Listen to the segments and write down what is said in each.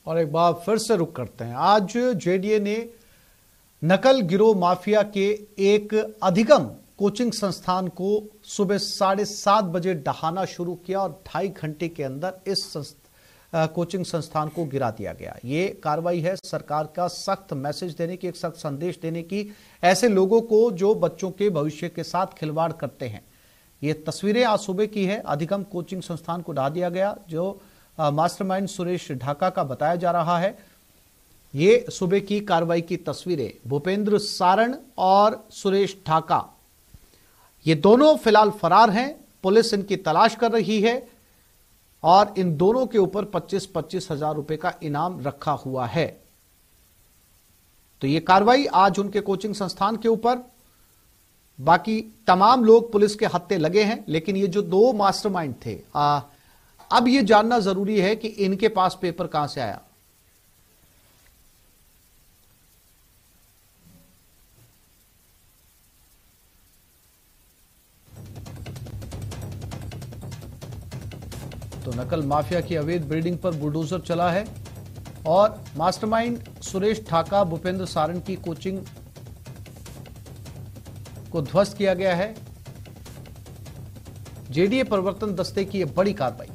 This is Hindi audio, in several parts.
और एक बार फिर से रुक करते हैं। आज जेडीए ने नकल गिरोह माफिया के एक अधिगम कोचिंग संस्थान को सुबह 7:30 बजे ढहाना शुरू किया और 2.5 घंटे के अंदर इस कोचिंग संस्थान को गिरा दिया गया। ये कार्रवाई है सरकार का सख्त मैसेज देने की, एक सख्त संदेश देने की ऐसे लोगों को जो बच्चों के भविष्य के साथ खिलवाड़ करते हैं। ये तस्वीरें आज सुबह की है। अधिगम कोचिंग संस्थान को ढा दिया गया, जो मास्टरमाइंड सुरेश ढाका का बताया जा रहा है। ये सुबह की कार्रवाई की तस्वीरें। भूपेंद्र सारण और सुरेश ढाका ये दोनों फिलहाल फरार हैं। पुलिस इनकी तलाश कर रही है और इन दोनों के ऊपर 25-25 हजार रुपए का इनाम रखा हुआ है। तो ये कार्रवाई आज उनके कोचिंग संस्थान के ऊपर। बाकी तमाम लोग पुलिस के हत्थे लगे हैं, लेकिन ये जो 2 मास्टरमाइंड थे, अब ये जानना जरूरी है कि इनके पास पेपर कहां से आया। तो नकल माफिया की अवैध बिल्डिंग पर बुलडोजर चला है और मास्टरमाइंड सुरेश ढाका, भूपेंद्र सारण की कोचिंग को ध्वस्त किया गया है। जेडीए प्रवर्तन दस्ते की यह बड़ी कार्रवाई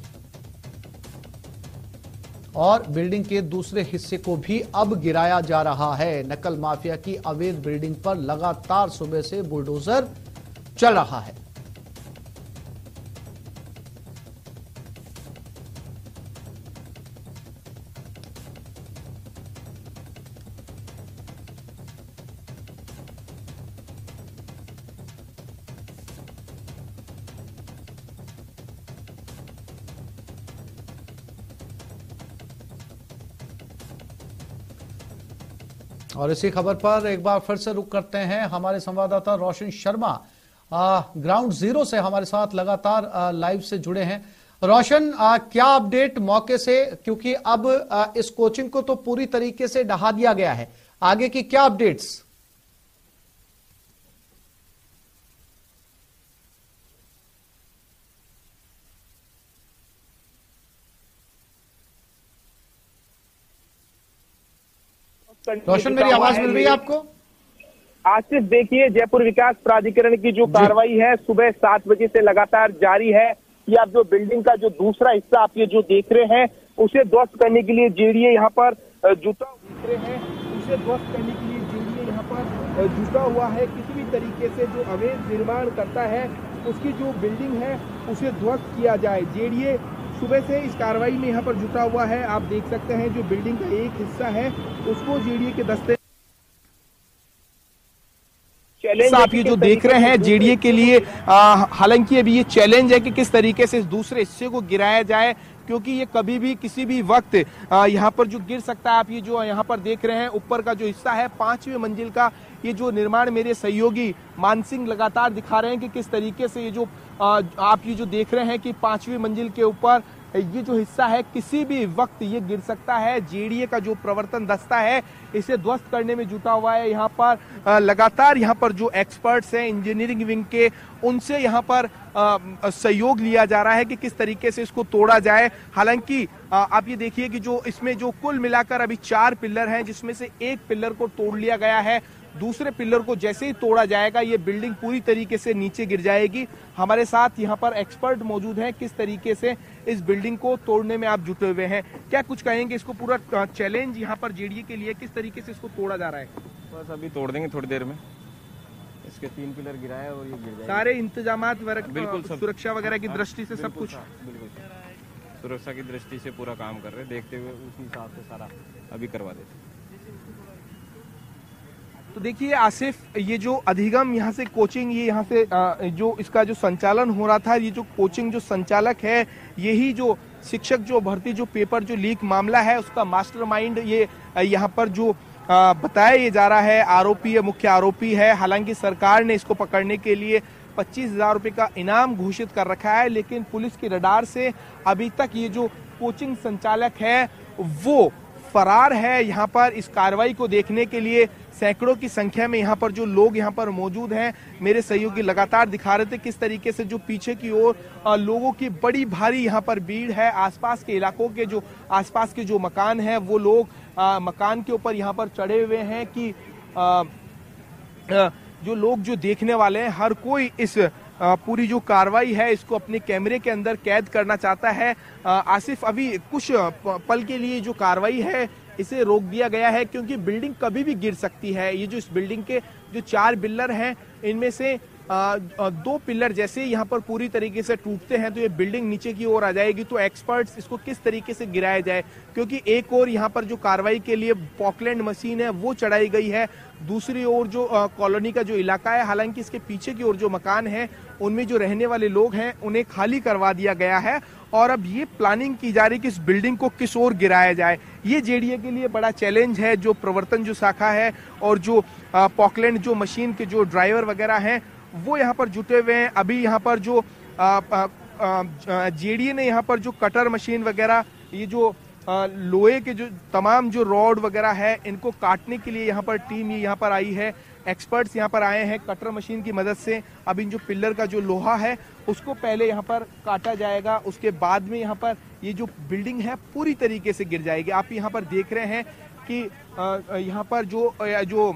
और बिल्डिंग के दूसरे हिस्से को भी अब गिराया जा रहा है। नकल माफिया की अवैध बिल्डिंग पर लगातार सुबह से बुलडोजर चल रहा है। और इसी खबर पर एक बार फिर से रुक करते हैं। हमारे संवाददाता रोशन शर्मा ग्राउंड जीरो से हमारे साथ लगातार लाइव से जुड़े हैं। रोशन, क्या अपडेट मौके से, क्योंकि अब इस कोचिंग को तो पूरी तरीके से ढहा दिया गया है, आगे की क्या अपडेट्स? रोशन, मेरी आवाज मिल रही है आपको? आसिफ, देखिए, जयपुर विकास प्राधिकरण की जो कार्रवाई है सुबह 7 बजे से लगातार जारी है। ये आप जो बिल्डिंग का जो दूसरा हिस्सा आप ये जो देख रहे हैं, उसे ध्वस्त करने के लिए जेडीए यहाँ पर जुटा उतरे हैं। उसे ध्वस्त करने के लिए जेडीए यहाँ पर जुटा हुआ है। किसी भी तरीके से जो अवैध निर्माण करता है उसकी जो बिल्डिंग है उसे ध्वस्त किया जाए। जेडीए सुबह से इस कार्रवाई में यहाँ पर जुटा हुआ है। आप देख सकते हैं जो बिल्डिंग का एक हिस्सा है उसको जेडीए के दस्ते आप ये जो देख रहे हैं जेडीए के लिए, हालांकि अभी ये चैलेंज है कि किस तरीके से इस दूसरे हिस्से को गिराया जाए, क्योंकि ये कभी भी किसी भी वक्त यहाँ पर जो गिर सकता है। आप ये जो यहाँ पर देख रहे हैं ऊपर का जो हिस्सा है 5वीं मंजिल का, ये जो निर्माण मेरे सहयोगी मान सिंह लगातार दिखा रहे हैं कि किस तरीके से ये जो आप ये जो देख रहे हैं कि 5वीं मंजिल के ऊपर ये जो हिस्सा है किसी भी वक्त ये गिर सकता है। जेडीए का जो प्रवर्तन दस्ता है इसे ध्वस्त करने में जुटा हुआ है। यहाँ पर लगातार यहाँ पर जो एक्सपर्ट्स हैं इंजीनियरिंग विंग के, उनसे यहाँ पर सहयोग लिया जा रहा है कि किस तरीके से इसको तोड़ा जाए। हालांकि आप ये देखिए कि जो इसमें जो कुल मिलाकर अभी 4 पिलर हैं, जिसमें से एक पिलर को तोड़ लिया गया है। दूसरे पिलर को जैसे ही तोड़ा जाएगा ये बिल्डिंग पूरी तरीके से नीचे गिर जाएगी। हमारे साथ यहाँ पर एक्सपर्ट मौजूद हैं, किस तरीके से इस बिल्डिंग को तोड़ने में आप जुटे हुए हैं, क्या कुछ कहेंगे? इसको पूरा चैलेंज यहाँ पर जेडीए के लिए, किस तरीके से इसको तोड़ा जा रहा है? बस अभी तोड़ देंगे थोड़ी देर में। इसके 3 पिलर गिराए और ये गिर जाएगा। सारे इंतजामात बिल्कुल सुरक्षा वगैरह की दृष्टि से सब कुछ बिल्कुल सुरक्षा की दृष्टि से पूरा काम कर रहे हैं, देखते हुए उसी हिसाब से सारा अभी करवा देते। तो देखिए आसिफ, ये जो अधिगम यहाँ से कोचिंग, ये यहाँ से जो इसका जो संचालन हो रहा था, ये जो कोचिंग जो संचालक है, यही जो शिक्षक जो भर्ती जो पेपर जो लीक मामला है उसका मास्टरमाइंड ये यहाँ पर जो बताया ये जा रहा है, आरोपी है, मुख्य आरोपी है। हालांकि सरकार ने इसको पकड़ने के लिए 25,000 रुपए का इनाम घोषित कर रखा है, लेकिन पुलिस के रडार से अभी तक ये जो कोचिंग संचालक है वो फरार है। यहाँ पर इस कार्रवाई को देखने के लिए सैकड़ों की संख्या में यहाँ पर जो लोग यहाँ पर मौजूद हैं। मेरे सहयोगी लगातार दिखा रहे थे किस तरीके से जो पीछे की ओर लोगों की बड़ी भारी यहाँ पर भीड़ है। आसपास के इलाकों के जो आसपास के जो मकान हैं वो लोग मकान के ऊपर यहाँ पर चढ़े हुए हैं कि जो लोग जो देखने वाले हैं हर कोई इस पूरी जो कार्रवाई है इसको अपने कैमरे के अंदर कैद करना चाहता है। आसिफ, अभी कुछ पल के लिए जो कार्रवाई है इसे रोक दिया गया है क्योंकि बिल्डिंग कभी भी गिर सकती है। ये जो इस बिल्डिंग के जो 4 पिलर हैं इनमें से 2 पिलर जैसे यहाँ पर पूरी तरीके से टूटते हैं तो ये बिल्डिंग नीचे की ओर आ जाएगी। तो एक्सपर्ट्स इसको किस तरीके से गिराया जाए, क्योंकि एक और यहाँ पर जो कार्रवाई के लिए पॉकलैंड मशीन है वो चढ़ाई गई है, दूसरी ओर जो कॉलोनी का जो इलाका है, हालांकि इसके पीछे की ओर जो मकान है उनमें जो रहने वाले लोग हैं उन्हें खाली करवा दिया गया है और अब ये प्लानिंग की जा रही है कि इस बिल्डिंग को किस ओर गिराया जाए। ये जेडीए के लिए बड़ा चैलेंज है। जो प्रवर्तन जो शाखा है और जो पॉकलैंड जो मशीन के जो ड्राइवर वगैरह हैं वो यहाँ पर जुटे हुए हैं। अभी यहाँ पर जो जेडीए ने यहाँ पर जो कटर मशीन वगैरह, ये जो लोहे के जो तमाम जो रॉड वगैरह है इनको काटने के लिए यहाँ पर टीम यहाँ पर आई है। एक्सपर्ट्स यहाँ पर आए हैं कटर मशीन की मदद से। अब इन जो पिलर का जो लोहा है उसको पहले यहाँ पर काटा जाएगा, उसके बाद में यहाँ पर ये जो बिल्डिंग है पूरी तरीके से गिर जाएगी। आप यहाँ पर देख रहे हैं कि यहाँ पर जो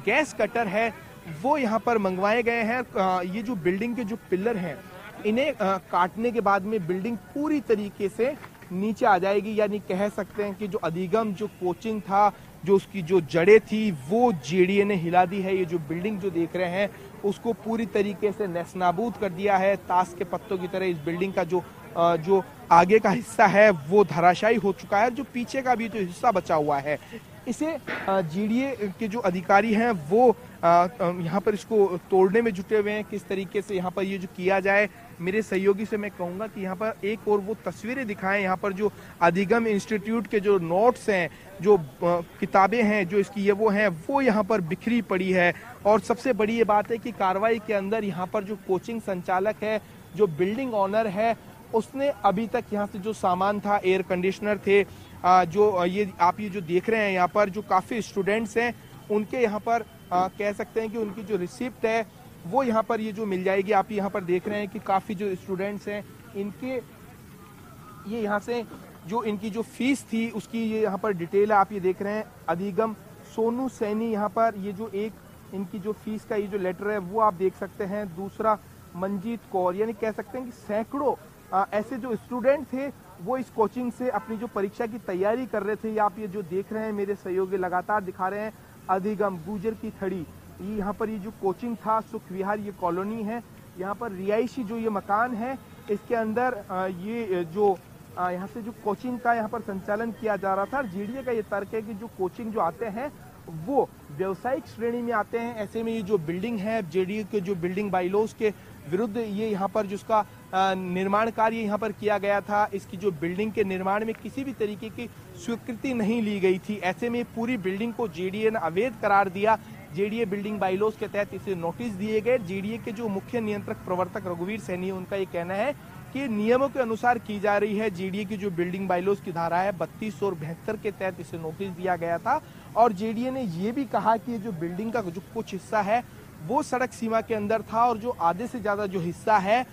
गैस कटर है वो यहाँ पर मंगवाए गए हैं। ये जो बिल्डिंग के जो पिलर हैं इन्हें काटने के बाद में बिल्डिंग पूरी तरीके से नीचे आ जाएगी। यानी कह सकते हैं कि जो अधिगम जो कोचिंग था, जो उसकी जो जड़ें थी वो जेडीए ने हिला दी है। ये जो बिल्डिंग जो देख रहे हैं उसको पूरी तरीके से नेस्तनाबूद कर दिया है। ताश के पत्तों की तरह इस बिल्डिंग का जो आगे का हिस्सा है वो धराशायी हो चुका है। जो पीछे का भी जो हिस्सा बचा हुआ है इसे जेडीए के जो अधिकारी हैं वो यहाँ पर इसको तोड़ने में जुटे हुए हैं। किस तरीके से यहाँ पर ये जो किया जाए, मेरे सहयोगी से मैं कहूँगा कि यहाँ पर एक और वो तस्वीरें दिखाएं। यहाँ पर जो अधिगम इंस्टीट्यूट के जो नोट्स हैं, जो किताबें हैं, जो इसकी ये वो हैं, वो यहाँ पर बिखरी पड़ी है। और सबसे बड़ी ये बात है कि कार्रवाई के अंदर यहाँ पर जो कोचिंग संचालक है, जो बिल्डिंग ऑनर है, उसने अभी तक यहाँ से जो सामान था, एयर कंडीशनर थे, जो ये आप ये जो देख रहे हैं यहाँ पर जो काफ़ी स्टूडेंट्स हैं उनके यहाँ पर कह सकते हैं कि उनकी जो रिसिप्ट है वो यहाँ पर ये जो मिल जाएगी। आप यहाँ पर देख रहे हैं कि काफ़ी जो स्टूडेंट्स हैं इनके ये यहाँ से जो इनकी जो फीस थी उसकी ये यहाँ पर डिटेल है। आप ये देख रहे हैं अधिगम सोनू सैनी, यहाँ पर ये जो एक इनकी जो फीस का ये जो लेटर है वो आप देख सकते हैं। दूसरा मंजीत कौर, यानी कह सकते हैं कि सैकड़ों ऐसे जो स्टूडेंट थे वो इस कोचिंग से अपनी जो परीक्षा की तैयारी कर रहे थे। आप ये जो देख रहे हैं मेरे सहयोगी लगातार दिखा रहे हैं अधिगम गुजर की थड़ी, यहाँ पर ये जो कोचिंग था सुख विहार, ये कॉलोनी है, यहाँ पर रिहायशी जो ये मकान है इसके अंदर ये जो यहाँ से जो कोचिंग का यहाँ पर संचालन किया जा रहा था। जेडीए का ये तर्क है कि जो कोचिंग जो आते हैं वो व्यावसायिक श्रेणी में आते हैं। ऐसे में ये जो बिल्डिंग है जेडीए के जो बिल्डिंग बाइलॉज के विरुद्ध ये यहाँ पर जिसका निर्माण कार्य यहाँ पर किया गया था, इसकी जो बिल्डिंग के निर्माण में किसी भी तरीके की स्वीकृति नहीं ली गई थी। ऐसे में पूरी बिल्डिंग को जेडीए ने अवैध करार दिया। जेडीए बिल्डिंग बाइलॉज के तहत इसे नोटिस दिए गए। जेडीए के जो मुख्य नियंत्रक प्रवर्तक रघुवीर सैनी, उनका ये कहना है कि नियमों के अनुसार की जा रही है। जेडीए की जो बिल्डिंग बाइलॉज की धारा है 32 और 72 के तहत इसे नोटिस दिया गया था। और जेडीए ने ये भी कहा कि जो बिल्डिंग का जो कुछ हिस्सा है वो सड़क सीमा के अंदर था और जो आधे से ज्यादा जो हिस्सा है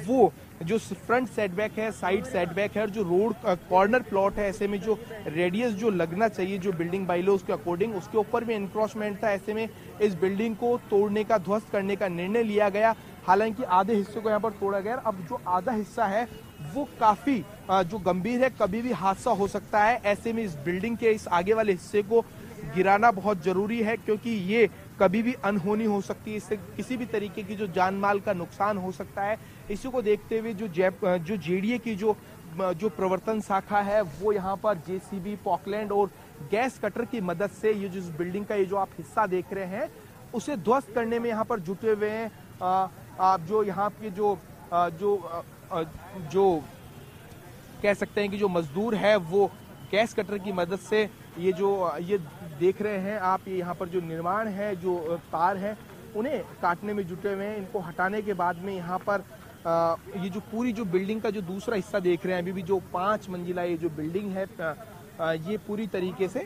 वो जो फ्रंट सेटबैक है, साइड सेटबैक है और जो रोड कॉर्नर प्लॉट है, ऐसे में जो रेडियस जो लगना चाहिए जो बिल्डिंग बाइलॉज के अकॉर्डिंग उसके ऊपर भी एनक्रोचमेंट था। ऐसे में इस बिल्डिंग को तोड़ने का, ध्वस्त करने का निर्णय लिया गया। हालांकि आधे हिस्से को यहाँ पर तोड़ा गया। अब जो आधा हिस्सा है वो काफी जो गंभीर है, कभी भी हादसा हो सकता है। ऐसे में इस बिल्डिंग के इस आगे वाले हिस्से को गिराना बहुत जरूरी है क्योंकि ये कभी भी अनहोनी हो सकती है। इससे किसी भी तरीके की जो जान माल का नुकसान हो सकता है। इसी को देखते हुए जो जेडीए की जो प्रवर्तन शाखा है वो यहाँ पर जेसीबी, पॉकलैंड और गैस कटर की मदद से ये जो बिल्डिंग का ये जो आप हिस्सा देख रहे हैं उसे ध्वस्त करने में यहाँ पर जुटे हुए हैं। आप जो यहाँ के जो कह सकते हैं कि जो मजदूर है वो गैस कटर की मदद से ये देख रहे हैं आप, ये यहाँ पर जो निर्माण है, जो तार है उन्हें काटने में जुटे हुए हैं। इनको हटाने के बाद में यहाँ पर ये जो पूरी जो बिल्डिंग का जो दूसरा हिस्सा देख रहे हैं, अभी भी जो 5 मंजिला ये जो बिल्डिंग है ये पूरी तरीके से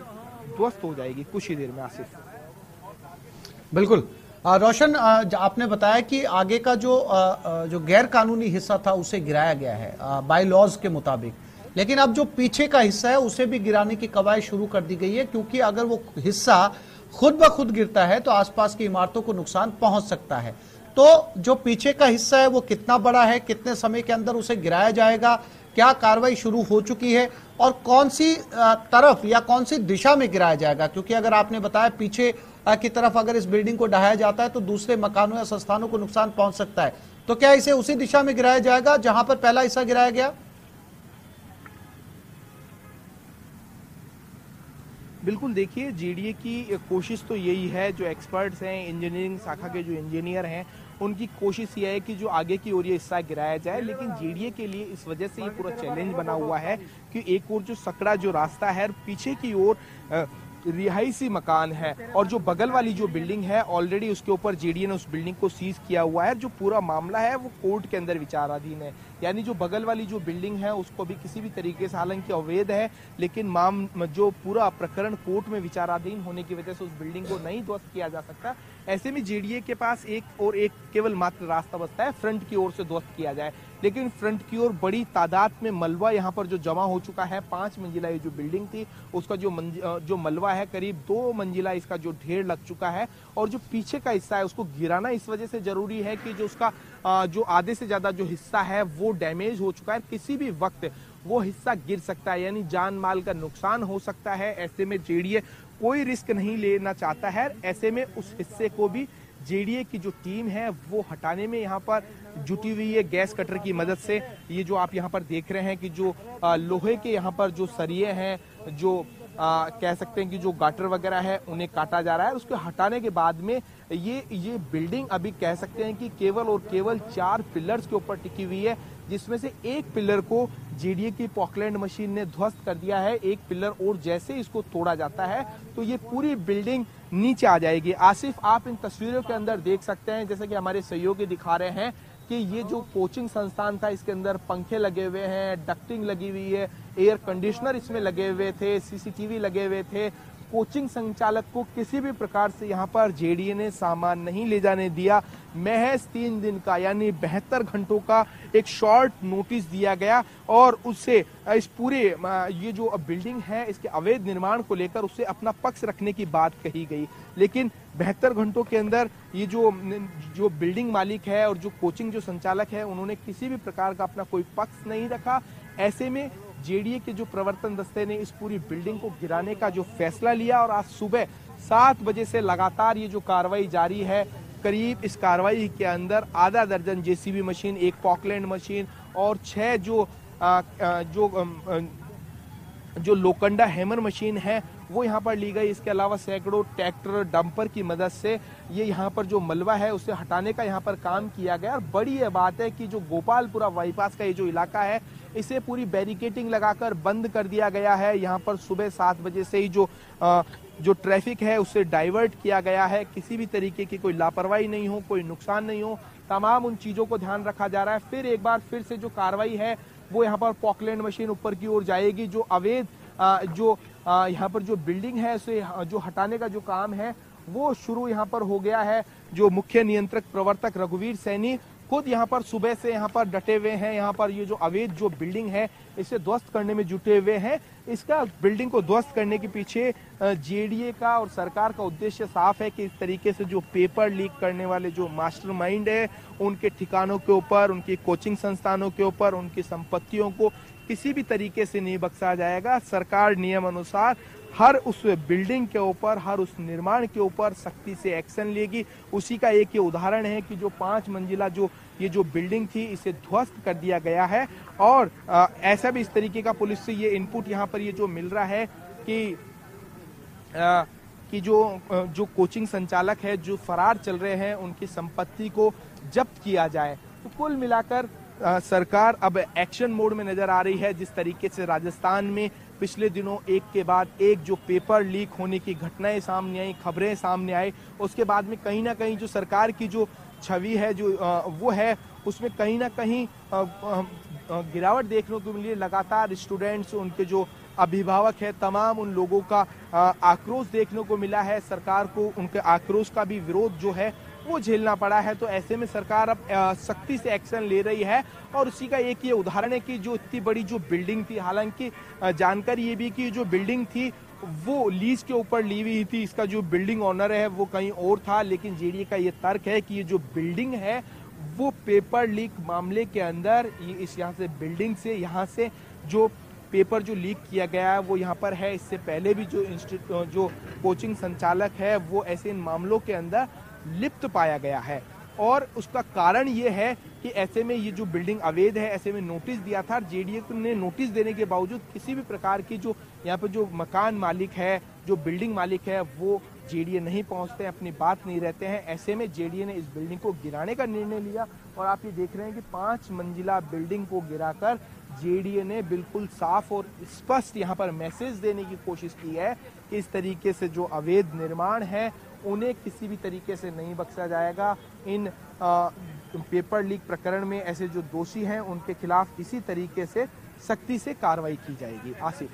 ध्वस्त हो जाएगी कुछ ही देर में। आसिफ बिल्कुल रोशन, आपने बताया कि आगे का जो गैर कानूनी हिस्सा था उसे गिराया गया है बाय लॉज के मुताबिक, लेकिन अब जो पीछे का हिस्सा है उसे भी गिराने की कवायद शुरू कर दी गई है, क्योंकि अगर वो हिस्सा खुद ब खुद गिरता है तो आसपास की इमारतों को नुकसान पहुंच सकता है। तो जो पीछे का हिस्सा है वो कितना बड़ा है, कितने समय के अंदर उसे गिराया जाएगा, क्या कार्रवाई शुरू हो चुकी है और कौन सी तरफ या कौन सी दिशा में गिराया जाएगा? क्योंकि अगर आपने बताया पीछे की तरफ अगर इस बिल्डिंग को ढहाया जाता है तो दूसरे मकानों या संस्थानों को नुकसान पहुंच सकता है, तो क्या इसे उसी दिशा में गिराया जाएगा जहां पर पहला हिस्सा गिराया गया? बिल्कुल, देखिए जेडीए की कोशिश तो यही है, जो एक्सपर्ट्स हैं, इंजीनियरिंग शाखा के जो इंजीनियर हैं, उनकी कोशिश ये है कि जो आगे की ओर ये हिस्सा गिराया जाए। लेकिन जेडीए के लिए इस वजह से ये पूरा चैलेंज बना हुआ है कि एक ओर जो सकड़ा जो रास्ता है, पीछे की ओर रिहायशी मकान है और जो बगल वाली जो बिल्डिंग है ऑलरेडी उसके ऊपर जेडीए ने उस बिल्डिंग को सीज किया हुआ है। जो पूरा मामला है वो कोर्ट के अंदर विचाराधीन है, यानी जो बगल वाली जो बिल्डिंग है उसको भी किसी भी तरीके से, हालांकि अवैध है, लेकिन जो पूरा प्रकरण कोर्ट में विचाराधीन होने की वजह से उस बिल्डिंग को नहीं ध्वस्त किया जा सकता। ऐसे में जेडीए के पास एक केवल मात्र रास्ता बचता है, फ्रंट की ओर से ध्वस्त किया जाए। लेकिन फ्रंट की ओर बड़ी तादाद में मलबा यहाँ पर जो जमा हो चुका है, 5 मंजिला ये जो बिल्डिंग थी उसका जो मलबा है करीब 2 मंजिला इसका जो ढेर लग चुका है। और जो पीछे का हिस्सा है उसको गिराना इस वजह से जरूरी है कि जो उसका जो आधे से ज्यादा जो हिस्सा है वो डैमेज हो चुका है, किसी भी वक्त वो हिस्सा गिर सकता है, यानी जान माल का नुकसान हो सकता है। ऐसे में जेडीए कोई रिस्क नहीं लेना चाहता है, ऐसे में उस हिस्से को भी जेडीए की जो टीम है वो हटाने में यहाँ पर जुटी हुई है गैस कटर की मदद से। ये जो आप यहाँ पर देख रहे हैं कि जो लोहे के यहाँ पर जो सरिये हैं, जो कह सकते हैं कि जो गाटर वगैरह है उन्हें काटा जा रहा है। उसको हटाने के बाद में ये बिल्डिंग अभी कह सकते हैं कि केवल और केवल 4 पिलर्स के ऊपर टिकी हुई है, जिसमें से एक पिलर को जेडीए की पॉकलैंड मशीन ने ध्वस्त कर दिया है। एक पिलर और जैसे इसको तोड़ा जाता है तो ये पूरी बिल्डिंग नीचे आ जाएगी। आसिफ, आप इन तस्वीरों के अंदर देख सकते हैं, जैसे कि हमारे सहयोगी दिखा रहे हैं, कि ये जो कोचिंग संस्थान था इसके अंदर पंखे लगे हुए हैं, डक्टिंग लगी हुई है, एयर कंडीशनर इसमें लगे हुए थे, सीसीटीवी लगे हुए थे। कोचिंग संचालक को किसी भी प्रकार से यहाँ पर जेडीए ने सामान नहीं ले जाने दिया। महज 3 दिन का यानी 72 घंटों का एक शॉर्ट नोटिस दिया गया और उससे इस पूरे ये जो बिल्डिंग है इसके अवैध निर्माण को लेकर उससे अपना पक्ष रखने की बात कही गई। लेकिन 72 घंटों के अंदर ये जो बिल्डिंग मालिक है और जो कोचिंग जो संचालक है उन्होंने किसी भी प्रकार का अपना कोई पक्ष नहीं रखा। ऐसे में जेडीए के जो प्रवर्तन दस्ते ने इस पूरी बिल्डिंग को गिराने का जो फैसला लिया और आज सुबह 7 बजे से लगातार ये जो कार्रवाई जारी है। करीब इस कार्रवाई के अंदर आधा दर्जन जेसीबी मशीन, एक पॉकलैंड मशीन और 6 जो लोखंडा हैमर मशीन है वो यहाँ पर ली गई। इसके अलावा सैकड़ों ट्रैक्टर, डंपर की मदद से ये यहाँ पर जो मलबा है उसे हटाने का यहाँ पर काम किया गया। और बड़ी यह बात है कि जो गोपालपुरा बाईपास का ये जो इलाका है इसे पूरी बैरिकेटिंग लगाकर बंद कर दिया गया है। यहाँ पर सुबह 7 बजे से ही जो ट्रैफिक है उसे डाइवर्ट किया गया है। किसी भी तरीके की कोई लापरवाही नहीं हो, कोई नुकसान नहीं हो, तमाम उन चीजों को ध्यान रखा जा रहा है। फिर एक बार फिर से जो कार्रवाई है वो यहाँ पर पॉकलैंड मशीन ऊपर की ओर जाएगी। जो अवैध यहाँ पर जो बिल्डिंग है उसे जो हटाने का जो काम है वो शुरू यहाँ पर हो गया है। जो मुख्य नियंत्रक प्रवर्तक रघुवीर सैनी खुद यहाँ पर सुबह से यहाँ पर डटे हुए हैं। यहाँ पर ये जो अवैध जो बिल्डिंग है इसे ध्वस्त करने में जुटे हुए हैं। इसका बिल्डिंग को ध्वस्त करने के पीछे जेडीए का और सरकार का उद्देश्य साफ है कि इस तरीके से जो पेपर लीक करने वाले जो मास्टरमाइंड है उनके ठिकानों के ऊपर, उनकी कोचिंग संस्थानों के ऊपर, उनकी संपत्तियों को किसी भी तरीके से नहीं बख्शा जाएगा। सरकार नियम अनुसार हर उस बिल्डिंग के ऊपर, हर उस निर्माण के ऊपर सख्ती से एक्शन लेगी। उसी का एक ये उदाहरण है कि जो 5 मंजिला ये जो बिल्डिंग थी इसे ध्वस्त कर दिया गया है। और ऐसा भी इस तरीके का पुलिस से ये इनपुट यहाँ पर ये जो मिल रहा है कि जो कोचिंग संचालक है जो फरार चल रहे हैं उनकी संपत्ति को जब्त किया जाए। तो कुल मिलाकर सरकार अब एक्शन मोड में नजर आ रही है। जिस तरीके से राजस्थान में पिछले दिनों एक के बाद एक जो पेपर लीक होने की घटनाएं सामने आई, खबरें सामने आई, उसके बाद में कहीं ना कहीं जो सरकार की जो छवि है जो वो है उसमें कहीं ना कहीं गिरावट देखने को मिली है। लगातार स्टूडेंट्स, उनके जो अभिभावक है, तमाम उन लोगों का आक्रोश देखने को मिला है। सरकार को उनके आक्रोश का भी विरोध जो है वो झेलना पड़ा है। तो ऐसे में सरकार अब सख्ती से एक्शन ले रही है और उसी का एक ये उदाहरण है कि जो इतनी बड़ी जो बिल्डिंग थी, हालांकि जानकारी ये भी कि जो बिल्डिंग थी वो लीज के ऊपर ली हुई थी, इसका जो बिल्डिंग ओनर है वो कहीं और था, लेकिन जेडीए का ये तर्क है कि ये जो बिल्डिंग है वो पेपर लीक मामले के अंदर इस यहाँ से बिल्डिंग से यहाँ से जो पेपर जो लीक किया गया है वो यहाँ पर है। इससे पहले भी जो कोचिंग संचालक है वो ऐसे इन मामलों के अंदर लिप्त पाया गया है और उसका कारण ये है कि ऐसे में ये जो बिल्डिंग अवैध है, ऐसे में नोटिस दिया था। जेडीए ने नोटिस देने के बावजूद किसी भी प्रकार की जो यहाँ पे जो मकान मालिक है, जो बिल्डिंग मालिक है, वो जेडीए नहीं पहुंचते हैं, अपनी बात नहीं रहते हैं। ऐसे में जेडीए ने इस बिल्डिंग को गिराने का निर्णय लिया और आप ये देख रहे हैं कि 5 मंजिला बिल्डिंग को गिराकर जेडीए ने बिल्कुल साफ और स्पष्ट यहाँ पर मैसेज देने की कोशिश की है कि इस तरीके से जो अवैध निर्माण है उन्हें किसी भी तरीके से नहीं बख्शा जाएगा। इन पेपर लीक प्रकरण में ऐसे जो दोषी हैं उनके खिलाफ इसी तरीके से सख्ती से कार्रवाई की जाएगी। आसिफ।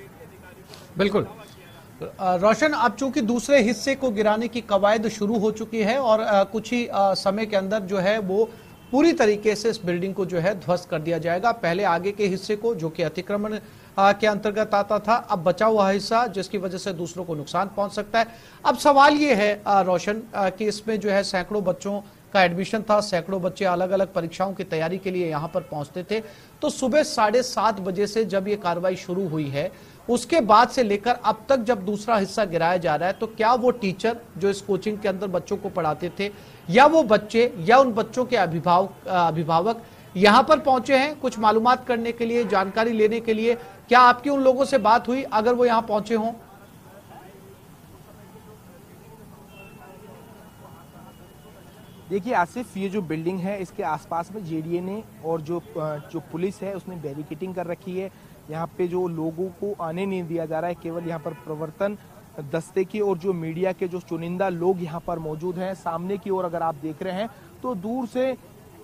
बिल्कुल रोशन, अब चूंकि दूसरे हिस्से को गिराने की कवायद शुरू हो चुकी है और कुछ ही समय के अंदर जो है वो पूरी तरीके से इस बिल्डिंग को जो है ध्वस्त कर दिया जाएगा। पहले आगे के हिस्से को जो कि अतिक्रमण के अंतर्गत आता था, अब बचा हुआ हिस्सा जिसकी वजह से दूसरों को नुकसान पहुंच सकता है। अब सवाल ये है रोशन कि इसमें जो है सैकड़ों बच्चों का एडमिशन था, सैकड़ों बच्चे अलग अलग परीक्षाओं की तैयारी के लिए यहाँ पर पहुंचते थे। तो सुबह 7:30 बजे से जब ये कार्रवाई शुरू हुई है उसके बाद से लेकर अब तक जब दूसरा हिस्सा गिराया जा रहा है, तो क्या वो टीचर जो इस कोचिंग के अंदर बच्चों को पढ़ाते थे या वो बच्चे या उन बच्चों के अभिभावक यहाँ पर पहुंचे हैं कुछ मालूमात करने के लिए, जानकारी लेने के लिए? क्या आपकी उन लोगों से बात हुई अगर वो यहाँ पहुंचे हों? देखिए आसिफ, ये जो बिल्डिंग है इसके आसपास में जेडीए ने और जो पुलिस है उसने बैरिकेडिंग कर रखी है। यहाँ पे जो लोगों को आने नहीं दिया जा रहा है, केवल यहाँ पर प्रवर्तन दस्ते की और जो मीडिया के जो चुनिंदा लोग यहाँ पर मौजूद हैं। सामने की ओर अगर आप देख रहे हैं तो दूर से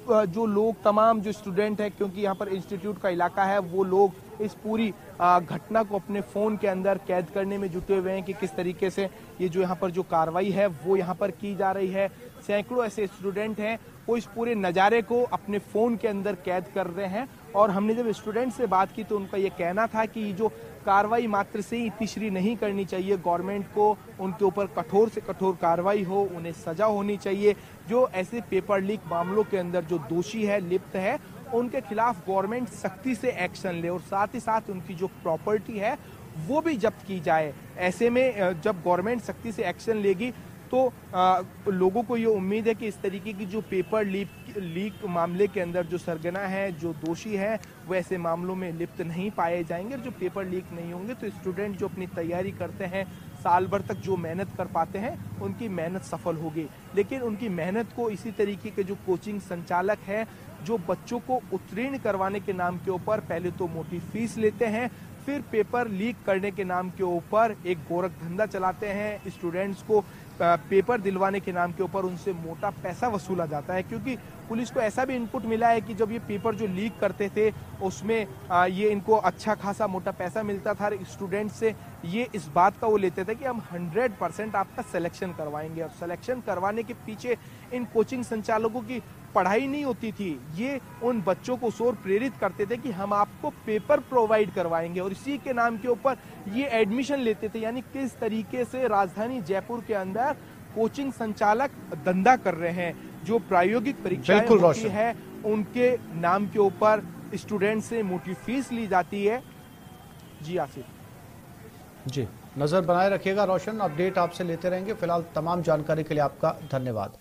जो लोग, तमाम जो स्टूडेंट है, क्योंकि यहाँ पर इंस्टीट्यूट का इलाका है, वो लोग इस पूरी घटना को अपने फोन के अंदर कैद करने में जुटे हुए हैं कि किस तरीके से ये जो यहाँ पर जो कार्रवाई है वो यहाँ पर की जा रही है। सैकड़ों ऐसे स्टूडेंट हैं वो इस पूरे नज़ारे को अपने फ़ोन के अंदर कैद कर रहे हैं और हमने जब स्टूडेंट से बात की तो उनका ये कहना था कि ये जो कार्रवाई मात्र से ही तीसरी नहीं करनी चाहिए, गवर्नमेंट को उनके ऊपर कठोर से कठोर कार्रवाई हो, उन्हें सजा होनी चाहिए। जो ऐसे पेपर लीक मामलों के अंदर जो दोषी है, लिप्त है, उनके खिलाफ गवर्नमेंट सख्ती से एक्शन ले और साथ ही साथ उनकी जो प्रॉपर्टी है वो भी जब्त की जाए। ऐसे में जब गवर्नमेंट सख्ती से एक्शन लेगी तो लोगों को ये उम्मीद है कि इस तरीके की जो पेपर लीक मामले के अंदर जो सरगना है, जो दोषी है, वो ऐसे मामलों में लिप्त नहीं पाए जाएंगे। जो पेपर लीक नहीं होंगे तो स्टूडेंट जो अपनी तैयारी करते हैं, साल भर तक जो मेहनत कर पाते हैं, उनकी मेहनत सफल होगी। लेकिन उनकी मेहनत को इसी तरीके के जो कोचिंग संचालक है, जो बच्चों को उत्तीर्ण करवाने के नाम के ऊपर पहले तो मोटी फीस लेते हैं, फिर पेपर लीक करने के नाम के ऊपर एक गोरख धंधा चलाते हैं। स्टूडेंट्स को पेपर दिलवाने के नाम के ऊपर उनसे मोटा पैसा वसूला जाता है, क्योंकि पुलिस को ऐसा भी इनपुट मिला है कि जब ये पेपर जो लीक करते थे उसमें ये इनको अच्छा खासा मोटा पैसा मिलता था। स्टूडेंट से ये इस बात का वो लेते थे कि हम 100% आपका सिलेक्शन करवाएंगे और सिलेक्शन करवाने के पीछे इन कोचिंग संचालकों की पढ़ाई नहीं होती थी। ये उन बच्चों को सोर प्रेरित करते थे कि हम आपको पेपर प्रोवाइड करवाएंगे और इसी के नाम के ऊपर ये एडमिशन लेते थे। यानी किस तरीके से राजधानी जयपुर के अंदर कोचिंग संचालक धंधा कर रहे हैं। जो प्रायोगिक परीक्षाएं होती है उनके नाम के ऊपर स्टूडेंट से मोटी फीस ली जाती है। जी आसिफ। जी, नजर बनाए रखिएगा रोशन, अपडेट आपसे लेते रहेंगे। फिलहाल तमाम जानकारी के लिए आपका धन्यवाद।